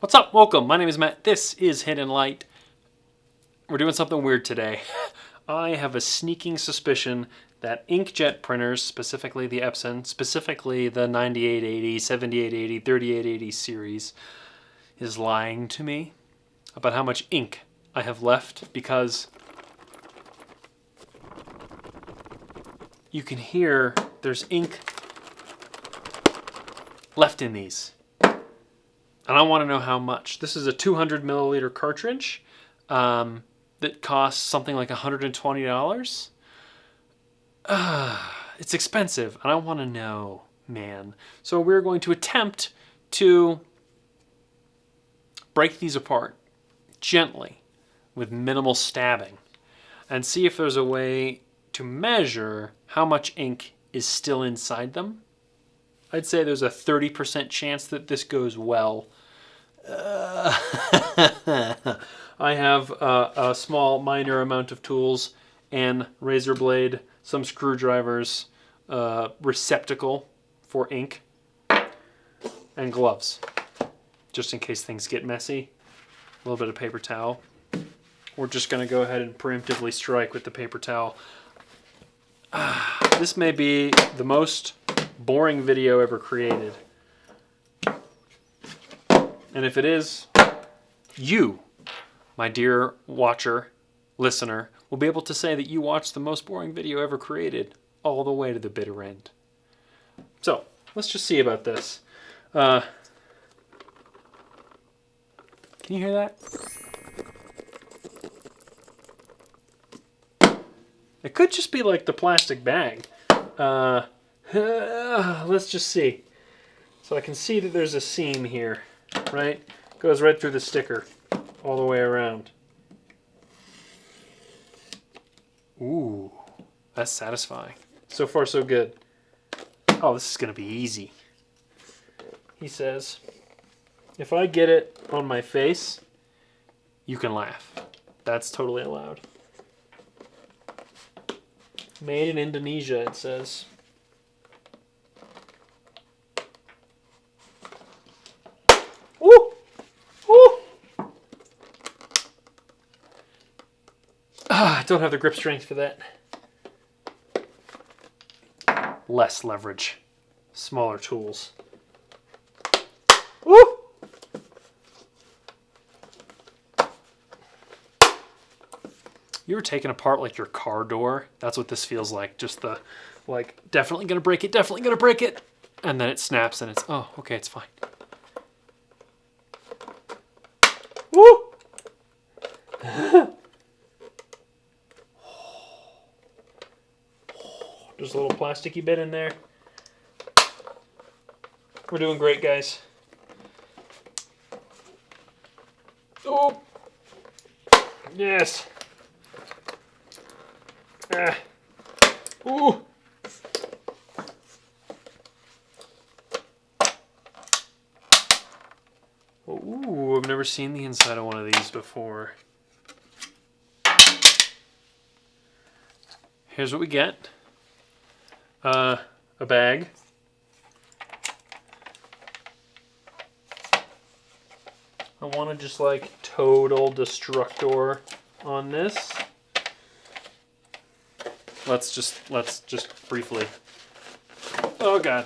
What's up? Welcome. My name is Matt. This is Hidden Light. We're doing something weird today. I have a sneaking suspicion that inkjet printers, specifically the Epson, specifically the 9880, 7880, 3880 series, is lying to me about how much ink I have left, because you can hear there's ink left in these. And I want to know how much. This is a 200 milliliter cartridge that costs something like $120. It's expensive, and I want to know, man. So we're going to attempt to break these apart gently with minimal stabbing and see if there's a way to measure how much ink is still inside them. I'd say there's a 30% chance that this goes well. I have a small minor amount of tools, and razor blade, some screwdrivers, receptacle for ink, and gloves, just in case things get messy. A little bit of paper towel. We're just going to go ahead and preemptively strike with the paper towel. This may be the most boring video ever created. And if it is, you, my dear watcher, listener, will be able to say that you watched the most boring video ever created all the way to the bitter end. So, let's just see about this. Can you hear that? It could just be like the plastic bag. Let's just see. So I can see that there's a seam here, right? Goes right through the sticker, all the way around. Ooh, that's satisfying. So far, so good. Oh, this is going to be easy. He says, if I get it on my face, you can laugh. That's totally allowed. Made in Indonesia, it says. Ooh! Ooh! I don't have the grip strength for that. Less leverage. Smaller tools. Woo! You ever taken apart like your car door? That's what this feels like. Just the, like, definitely gonna break it, definitely gonna break it. And then it snaps and it's, oh, okay, it's fine. Woo! There's a little plasticky bit in there. We're doing great, guys. Oh! Yes! Ah! Ooh! Ooh, I've never seen the inside of one of these before. Here's what we get. A bag. I want to just like total destructor on this. Let's just briefly. Oh God.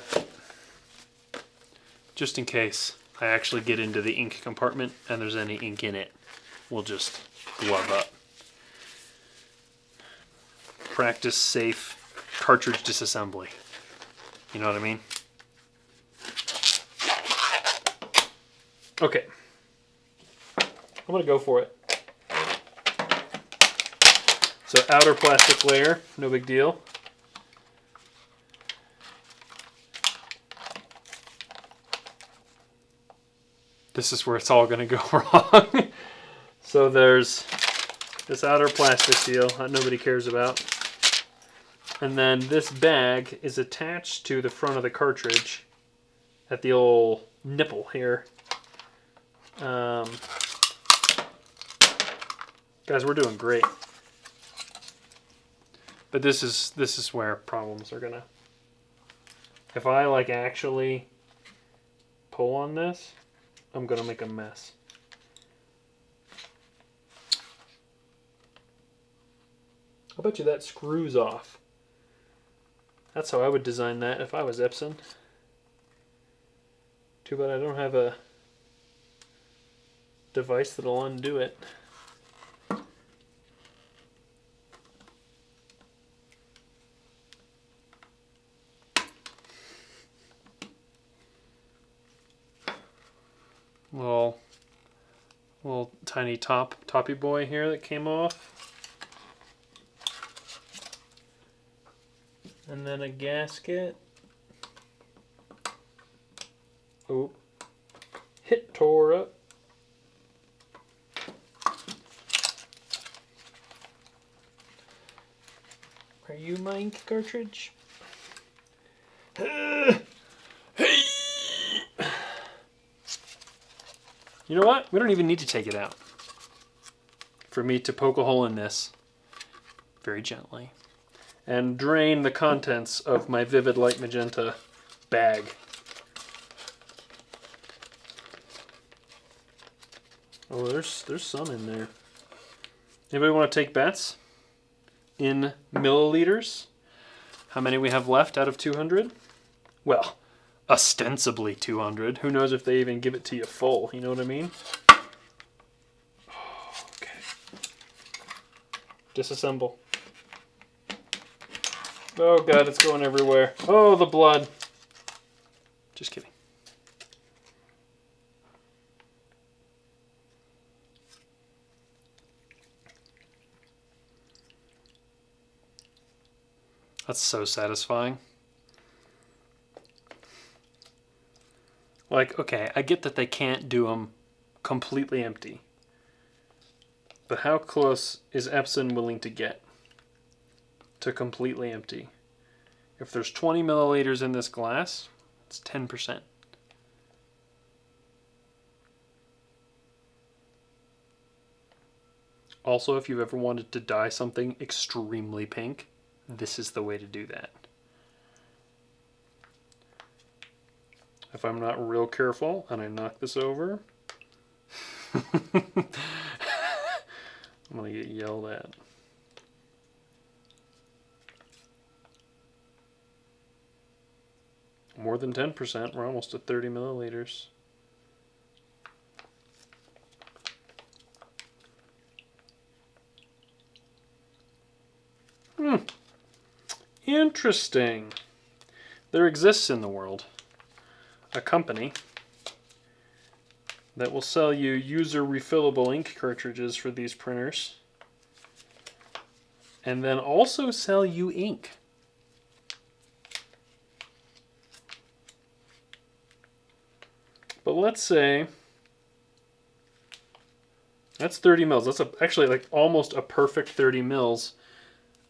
Just in case I actually get into the ink compartment and there's any ink in it, we'll just glove up. Practice safe cartridge disassembly. You know what I mean? Okay. I'm gonna go for it. So outer plastic layer, no big deal. This is where it's all gonna go wrong. So there's this outer plastic deal that nobody cares about. And then this bag is attached to the front of the cartridge at the old nipple here. Guys, we're doing great. But this is where problems are gonna. If I like actually pull on this, I'm going to make a mess. I bet you that screws off. That's how I would design that if I was Epson. Too bad I don't have a device that'll undo it. Little tiny toppy boy here that came off. And then a gasket. Oop. It tore up. Are you my ink cartridge? You know what? We don't even need to take it out. For me to poke a hole in this very gently and drain the contents of my Vivid Light Magenta bag. Oh, there's some in there. Anybody want to take bets in milliliters? How many we have left out of 200? Well, ostensibly 200. Who knows if they even give it to you full, you know what I mean? Okay. Disassemble. Oh god, it's going everywhere. Oh, the blood. Just kidding. That's so satisfying. Like, okay, I get that they can't do them completely empty. But how close is Epson willing to get to completely empty? If there's 20 milliliters in this glass, it's 10%. Also, if you've ever wanted to dye something extremely pink, this is the way to do that. If I'm not real careful and I knock this over, I'm going to get yelled at. More than 10%, we're almost at 30 milliliters. Interesting. There exists in the world a company that will sell you user refillable ink cartridges for these printers and then also sell you ink. But let's say that's 30 mils. That's actually like almost a perfect 30 mils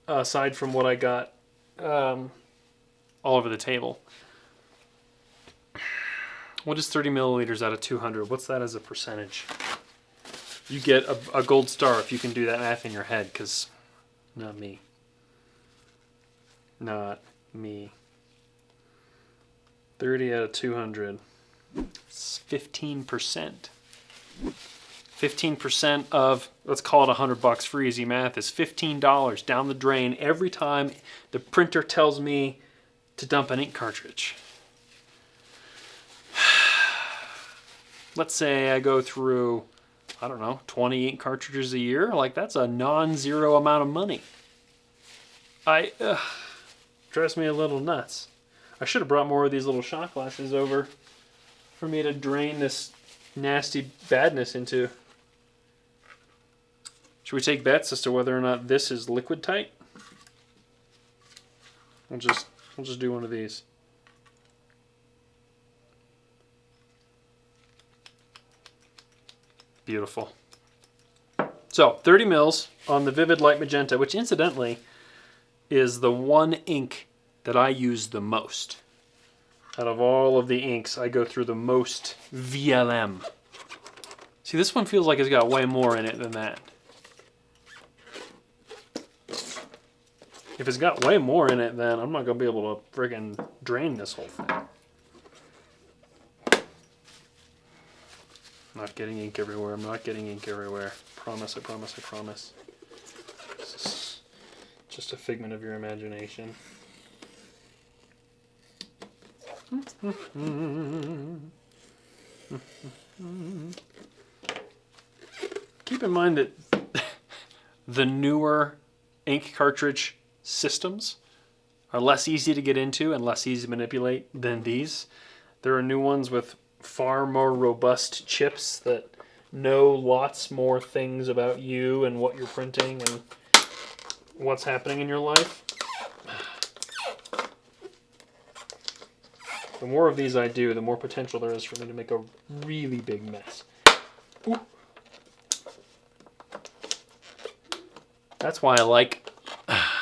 aside from what I got all over the table. What is 30 milliliters out of 200? What's that as a percentage? You get a gold star if you can do that math in your head, because not me. Not me. 30 out of 200. It's 15%. 15% of, let's call it $100 for easy math, is $15 down the drain every time the printer tells me to dump an ink cartridge. Let's say I go through, I don't know, 20 ink cartridges a year. Like, that's a non-zero amount of money. Drives me a little nuts. I should have brought more of these little shot glasses over for me to drain this nasty badness into. Should we take bets as to whether or not this is liquid tight? We'll just do one of these. Beautiful. So 30 mils on the Vivid Light Magenta, which incidentally is the one ink that I use the most. Out of all of the inks, I go through the most VLM. See, this one feels like it's got way more in it than that. If it's got way more in it, then I'm not going to be able to friggin' drain this whole thing. not getting ink everywhere. I'm not getting ink everywhere. Promise, I promise, I promise. This is just a figment of your imagination. Keep in mind that the newer ink cartridge systems are less easy to get into and less easy to manipulate than these. There are new ones with far more robust chips that know lots more things about you and what you're printing and what's happening in your life. The more of these I do, the more potential there is for me to make a really big mess. Ooh. That's why I like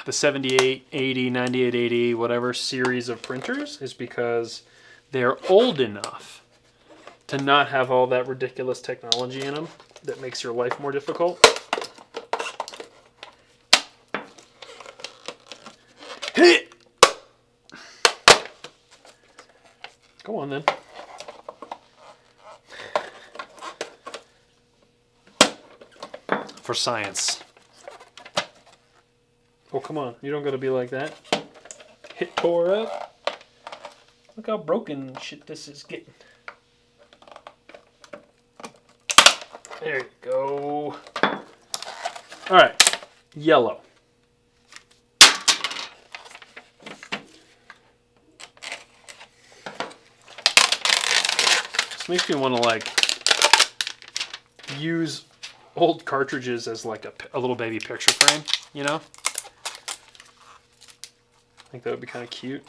the 7880, 9880, whatever series of printers, is because they're old enough to not have all that ridiculous technology in them that makes your life more difficult. Go on then. For science. Oh, come on. You don't gotta be like that. Hit tore up. Look how broken shit this is getting. There you go. Alright. Yellow. This makes me want to, like, use old cartridges as, like, a little baby picture frame, you know? I think that would be kind of cute.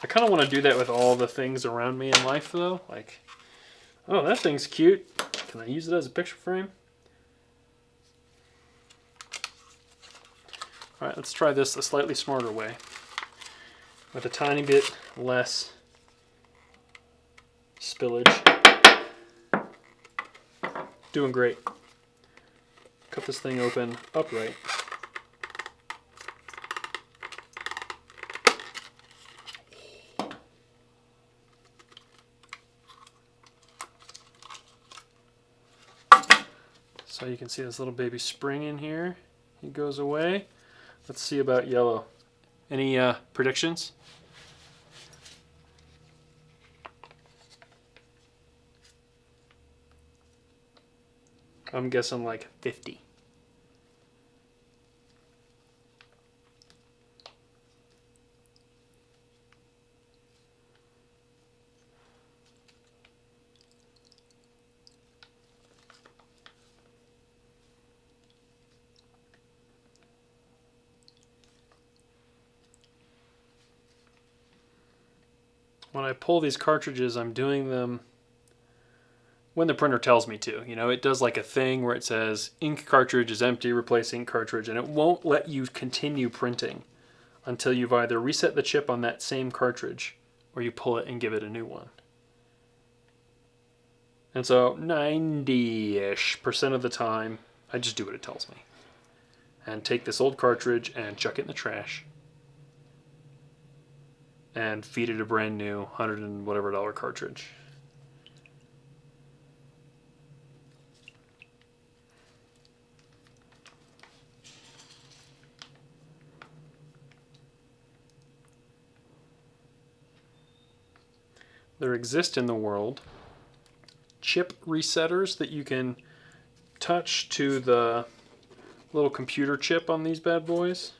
I kind of want to do that with all the things around me in life, though. Like, oh, that thing's cute. Can I use it as a picture frame? All right, let's try this a slightly smarter way. With a tiny bit less spillage. Doing great. Cut this thing open upright. So you can see this little baby spring in here. He goes away. Let's see about yellow. Any predictions? I'm guessing like 50. When I pull these cartridges, I'm doing them when the printer tells me to. You know, it does like a thing where it says ink cartridge is empty, replace ink cartridge, and it won't let you continue printing until you've either reset the chip on that same cartridge or you pull it and give it a new one. And so 90-ish% of the time, I just do what it tells me. And take this old cartridge and chuck it in the trash. And feed it a brand new $100 and whatever cartridge. There exist in the world chip resetters that you can touch to the little computer chip on these bad boys.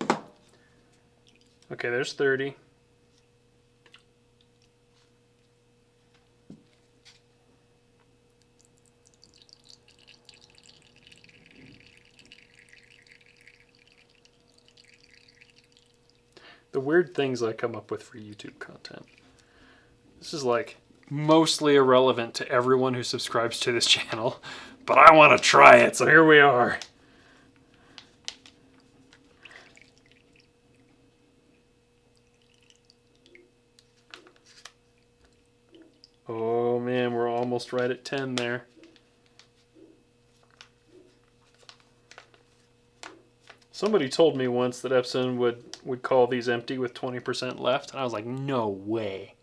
Okay, there's 30. The weird things I come up with for YouTube content. This is like mostly irrelevant to everyone who subscribes to this channel, but I want to try it, so here we are. Oh man, we're almost right at 10 there. Somebody told me once that Epson would call these empty with 20% left, and I was like, no way.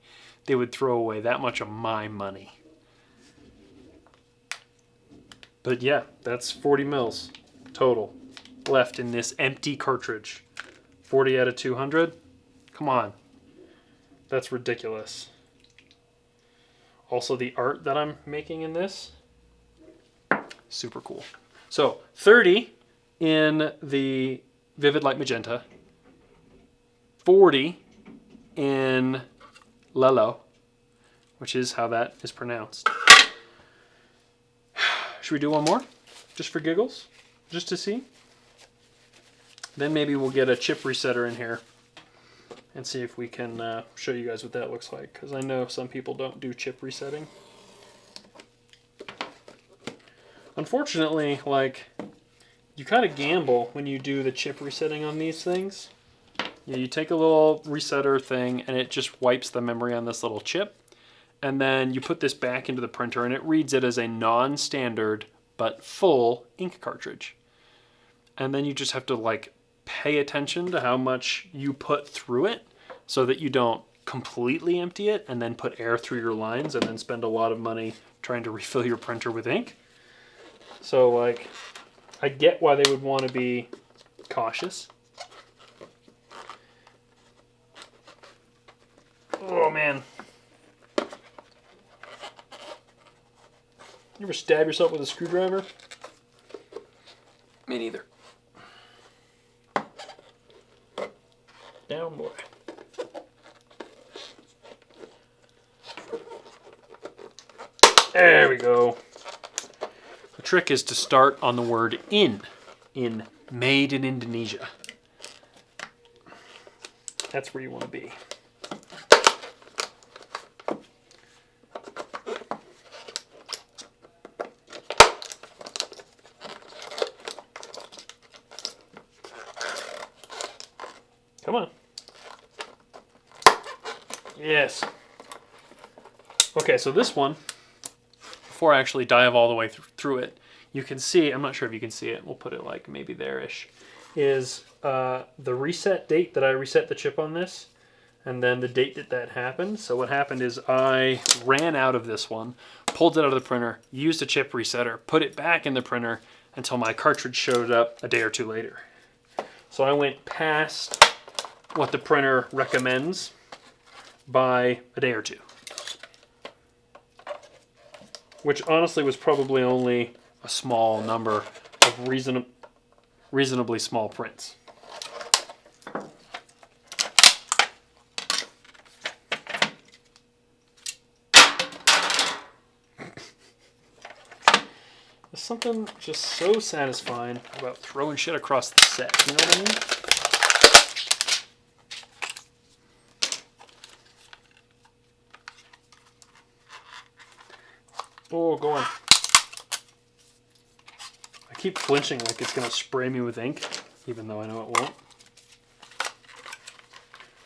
They would throw away that much of my money. But yeah, that's 40 mils total left in this empty cartridge. 40 out of 200? Come on. That's ridiculous. Also, the art that I'm making in this, super cool. So 30 in the Vivid Light Magenta, 40 in Lelo, which is how that is pronounced. Should we do one more? Just for giggles? Just to see? Then maybe we'll get a chip resetter in here and see if we can show you guys what that looks like, because I know some people don't do chip resetting. Unfortunately, like, you kind of gamble when you do the chip resetting on these things. You take a little resetter thing and it just wipes the memory on this little chip, and then you put this back into the printer and it reads it as a non-standard but full ink cartridge. And then you just have to like pay attention to how much you put through it so that you don't completely empty it and then put air through your lines and then spend a lot of money trying to refill your printer with ink. So like, I get why they would want to be cautious. Oh man. You ever stab yourself with a screwdriver? Me neither. Down, boy. There we go. The trick is to start on the word in made in Indonesia. That's where you want to be. Come on. Yes. Okay, so this one, before I actually dive all the way through it, you can see, I'm not sure if you can see it, we'll put it like maybe there-ish, is the reset date that I reset the chip on this, and then the date that that happened. So what happened is I ran out of this one, pulled it out of the printer, used a chip resetter, put it back in the printer until my cartridge showed up a day or two later. So I went past what the printer recommends by a day or two, which honestly was probably only a small number of reasonably small prints. There's something just so satisfying about throwing shit across the set, you know what I mean? Oh, go on. I keep flinching like it's going to spray me with ink, even though I know it won't.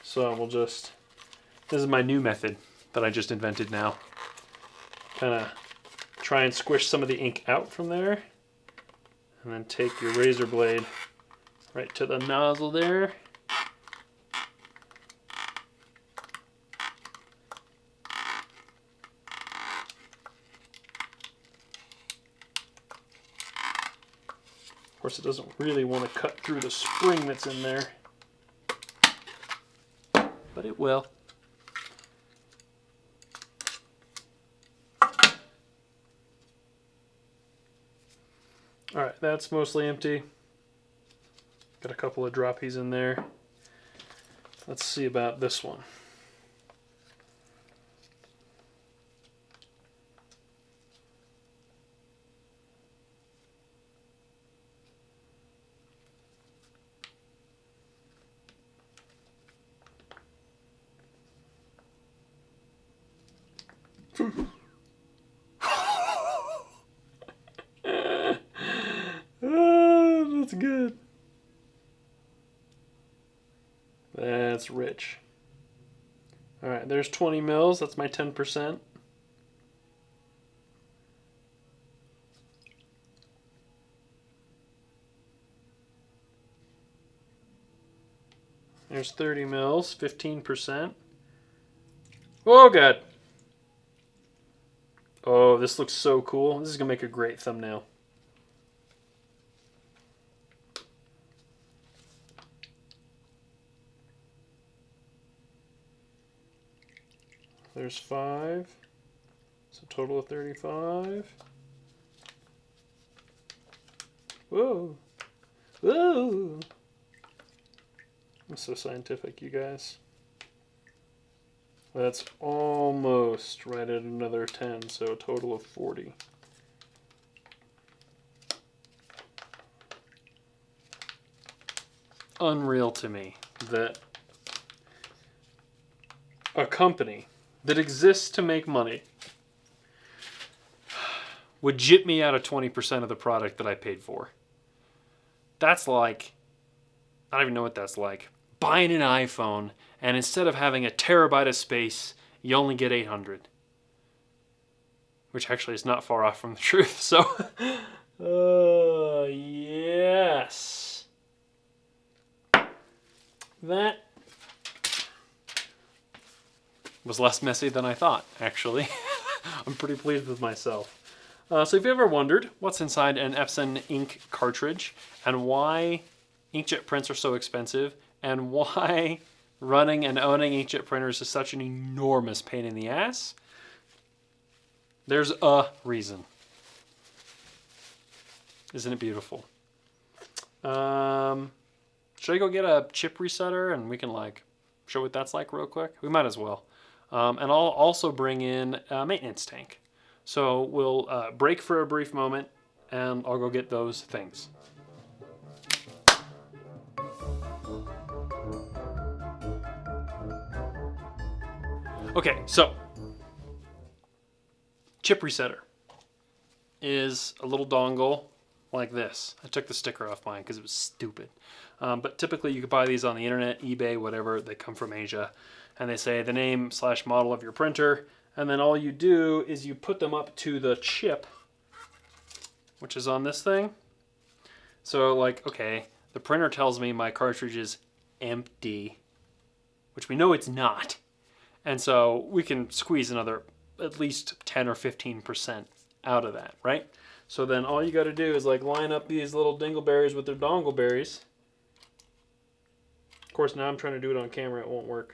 So we'll just, this is my new method that I just invented now. Kind of try and squish some of the ink out from there, and then take your razor blade right to the nozzle there. Of course, it doesn't really want to cut through the spring that's in there, but it will. Alright, that's mostly empty. Got a couple of droppies in there. Let's see about this one. Oh, that's good. That's rich. Alright, there's 20 mils. That's my 10%. There's 30 mils, 15%. Oh, God. Oh, this looks so cool. This is going to make a great thumbnail. There's 5. So total of 35. Whoa. Whoa. I'm so scientific, you guys. That's almost right at another 10, so a total of 40. Unreal to me that a company that exists to make money would jip me out of 20% of the product that I paid for. That's like, I don't even know what that's like. Buying an iPhone, and instead of having a terabyte of space, you only get 800. Which actually is not far off from the truth, so. Yes. That was less messy than I thought, actually. I'm pretty pleased with myself. So if you ever wondered what's inside an Epson ink cartridge and why inkjet prints are so expensive and why running and owning inkjet printers is such an enormous pain in the ass, there's a reason. Isn't it beautiful? Should I go get a chip resetter and we can like show what that's like real quick? We might as well. And I'll also bring in a maintenance tank. So we'll break for a brief moment and I'll go get those things. Okay, so chip resetter is a little dongle like this. I took the sticker off mine because it was stupid. But typically you could buy these on the internet, eBay, whatever. They come from Asia. And they say the name/model of your printer. And then all you do is you put them up to the chip, which is on this thing. So like, okay, the printer tells me my cartridge is empty, which we know it's not. And so we can squeeze another at least 10 or 15% out of that, right? So then all you got to do is like line up these little dingleberries with their dongleberries. Of course, now I'm trying to do it on camera, it won't work.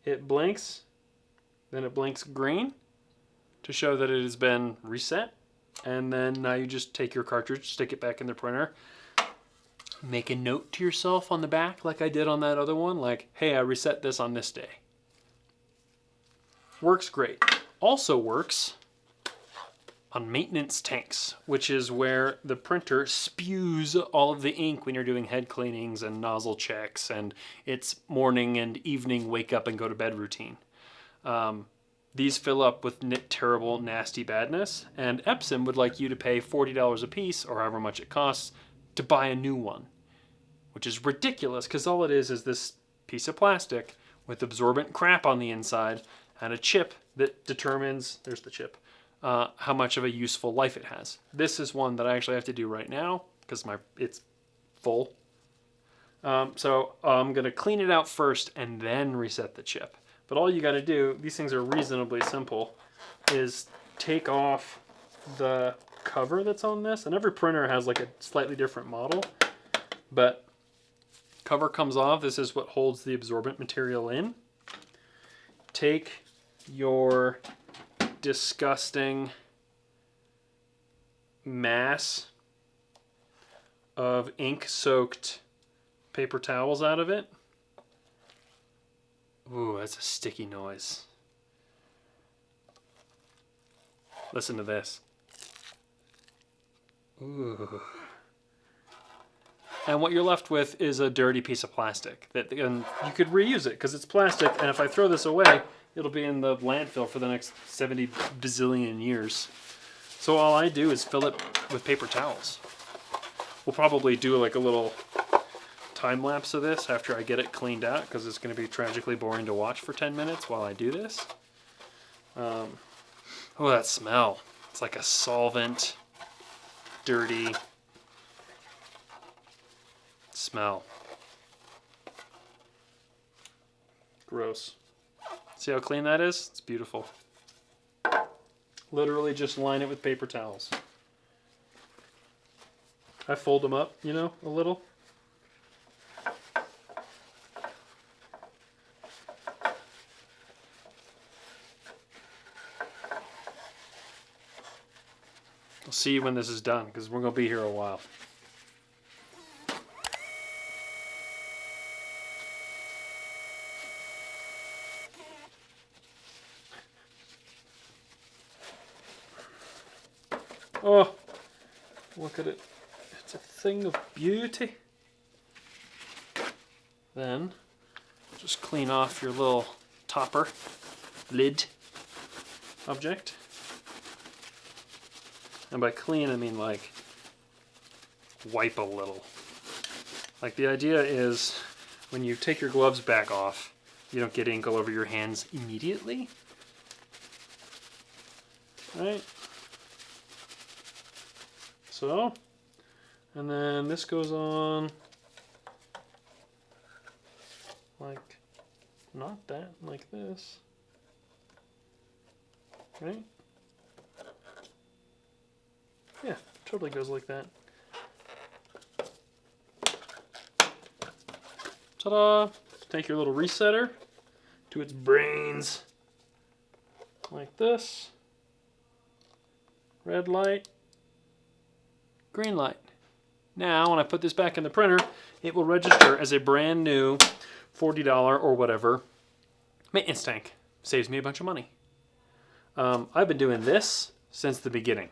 It blinks, then it blinks green to show that it has been reset. And then now you just take your cartridge, stick it back in the printer, make a note to yourself on the back like I did on that other one, like, hey, I reset this on this day. Works great. Also works on maintenance tanks, which is where the printer spews all of the ink when you're doing head cleanings and nozzle checks and its morning and evening wake up and go to bed routine. These fill up with terrible, nasty badness, and Epson would like you to pay $40 a piece, or however much it costs, to buy a new one, which is ridiculous because all it is this piece of plastic with absorbent crap on the inside and a chip that determines, there's the chip, how much of a useful life it has. This is one that I actually have to do right now because it's full. So I'm going to clean it out first and then reset the chip. But all you got to do, these things are reasonably simple, is take off the cover that's on this. And every printer has like a slightly different model. But cover comes off. This is what holds the absorbent material in. Take your disgusting mass of ink-soaked paper towels out of it. Ooh, that's a sticky noise. Listen to this. Ooh. And what you're left with is a dirty piece of plastic. And you could reuse it because it's plastic, and if I throw this away, it'll be in the landfill for the next 70 bazillion years. So all I do is fill it with paper towels. We'll probably do like a little time lapse of this after I get it cleaned out because it's going to be tragically boring to watch for 10 minutes while I do this. Oh, that smell. It's like a solvent, dirty smell. Gross. See how clean that is? It's beautiful. Literally just line it with paper towels. I fold them up, you know, a little. I'll see you when this is done, because we're going to be here a while. Oh, look at it. It's a thing of beauty. Then, just clean off your little topper lid object. And by clean, I mean like wipe a little. Like the idea is when you take your gloves back off, you don't get ink all over your hands immediately. Right? So, and then this goes on like, not that, like this. Right? Yeah, totally goes like that. Ta-da! Take your little resetter to its brains. Like this. Red light. Green light. Now, when I put this back in the printer, it will register as a brand new $40 or whatever maintenance tank. Saves me a bunch of money. I've been doing this since the beginning.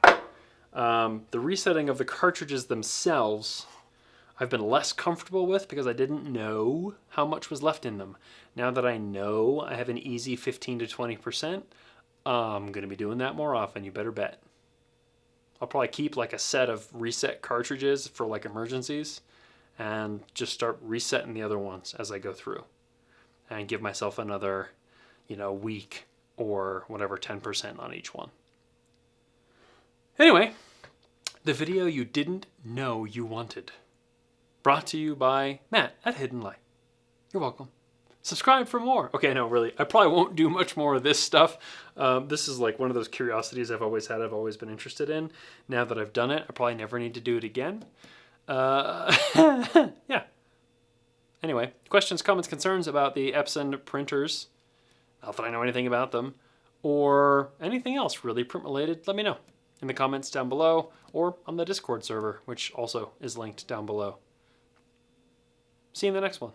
The resetting of the cartridges themselves, I've been less comfortable with because I didn't know how much was left in them. Now that I know I have an easy 15 to 20%, I'm going to be doing that more often, you better bet. I'll probably keep like a set of reset cartridges for like emergencies and just start resetting the other ones as I go through and give myself another, week or whatever, 10% on each one. Anyway, the video you didn't know you wanted. Brought to you by Matt at Hidden Light. You're welcome. Subscribe for more. Okay, no, really, I probably won't do much more of this stuff. This is like one of those curiosities I've always had, I've always been interested in. Now that I've done it, I probably never need to do it again. Yeah. Anyway, questions, comments, concerns about the Epson printers, not that I know anything about them, or anything else really print related, let me know in the comments down below or on the Discord server, which also is linked down below. See you in the next one.